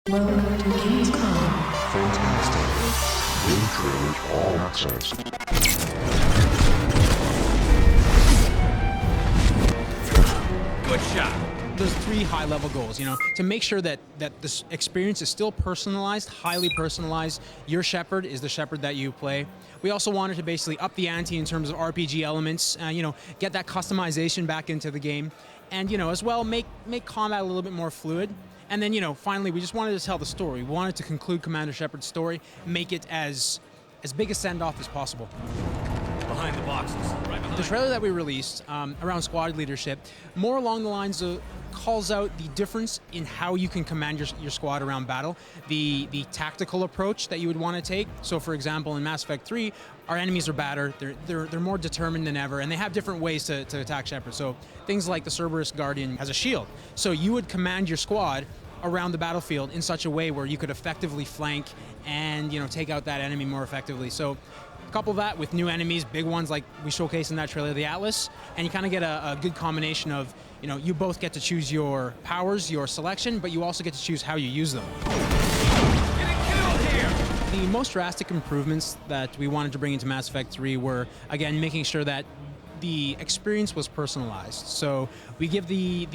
Welcome to Gamescom. Fantastic. Game trailers all access. Good shot. There's 3 high-level goals, to make sure that this experience is still personalized, highly personalized. Your Shepard is the Shepard that you play. We also wanted to basically up the ante in terms of RPG elements, get that customization back into the game, and as well make combat a little bit more fluid. And then finally we just wanted to tell the story. We wanted to conclude Commander Shepard's story, make it as big a send-off as possible. Behind the boxes, right behind. The trailer that we released around squad leadership, more along the lines of calls out the difference in how you can command your squad around battle, the tactical approach that you would want to take. So, for example, in Mass Effect 3, our enemies are badder, they're more determined than ever, and they have different ways to attack Shepard. So things like the Cerberus Guardian has a shield. So you would command your squad around the battlefield in such a way where you could effectively flank and take out that enemy more effectively. So couple that with new enemies, big ones like we showcased in that trailer, the Atlas, and you kind of get a good combination of, you both get to choose your powers, your selection, but you also get to choose how you use them. Getting killed here! The most drastic improvements that we wanted to bring into Mass Effect 3 were, again, making sure that the experience was personalized. So we give the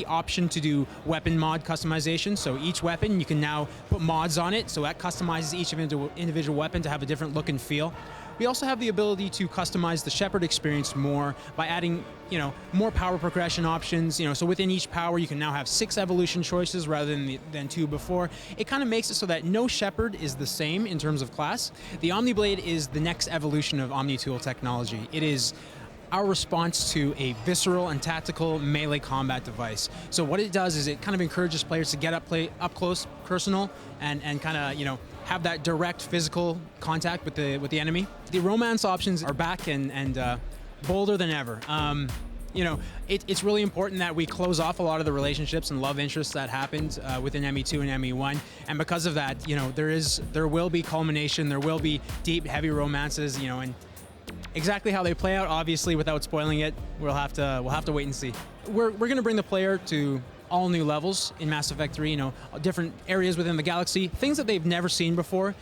option to do weapon mod customization. So each weapon, you can now put mods on it, so that customizes each individual weapon to have a different look and feel. We also have the ability to customize the Shepard experience more by adding, more power progression options. So within each power, you can now have 6 evolution choices rather than 2 before. It kind of makes it so that no Shepard is the same in terms of class. The Omniblade is the next evolution of Omnitool technology. It is our response to a visceral and tactical melee combat device. So what it does is it kind of encourages players to get up close, personal, and kind of, have that direct physical contact with the enemy. The romance options are back and bolder than ever. It's really important that we close off a lot of the relationships and love interests that happened within ME2 and ME1, and because of that, there will be culmination, there will be deep, heavy romances, and exactly how they play out, obviously, without spoiling it, we'll have to wait and see. We're going to bring the player to all new levels in Mass Effect 3, different areas within the galaxy, things that they've never seen before,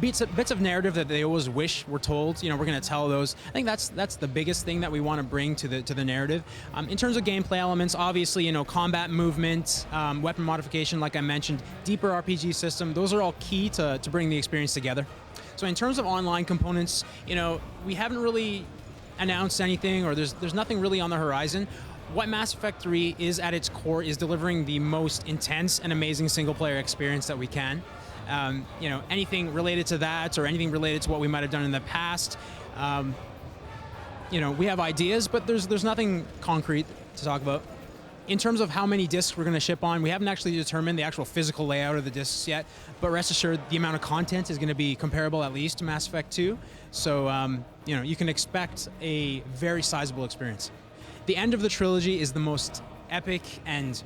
bits of narrative that they always wish were told. We're going to tell those. I think that's the biggest thing that we want to bring to the narrative. In terms of gameplay elements, obviously, combat movement, weapon modification, like I mentioned, deeper RPG system, those are all key to bring the experience together. So in terms of online components, we haven't really announced anything, or there's nothing really on the horizon. What Mass Effect 3 is at its core is delivering the most intense and amazing single-player experience that we can. Anything related to that or anything related to what we might have done in the past, we have ideas, but there's nothing concrete to talk about. In terms of how many discs we're going to ship on, we haven't actually determined the actual physical layout of the discs yet, but rest assured the amount of content is going to be comparable at least to Mass Effect 2. So, you can expect a very sizable experience. The end of the trilogy is the most epic, and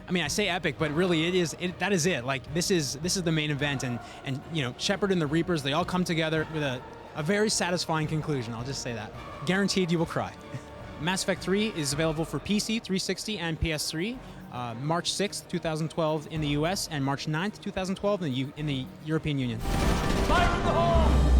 I say epic, but really that is it. Like, this is the main event, and Shepard and the Reapers, they all come together with a very satisfying conclusion. I'll just say that. Guaranteed you will cry. Mass Effect 3 is available for PC, 360, and PS3, March 6th, 2012 in the US, and March 9th, 2012 in the European Union. Fire in the hole!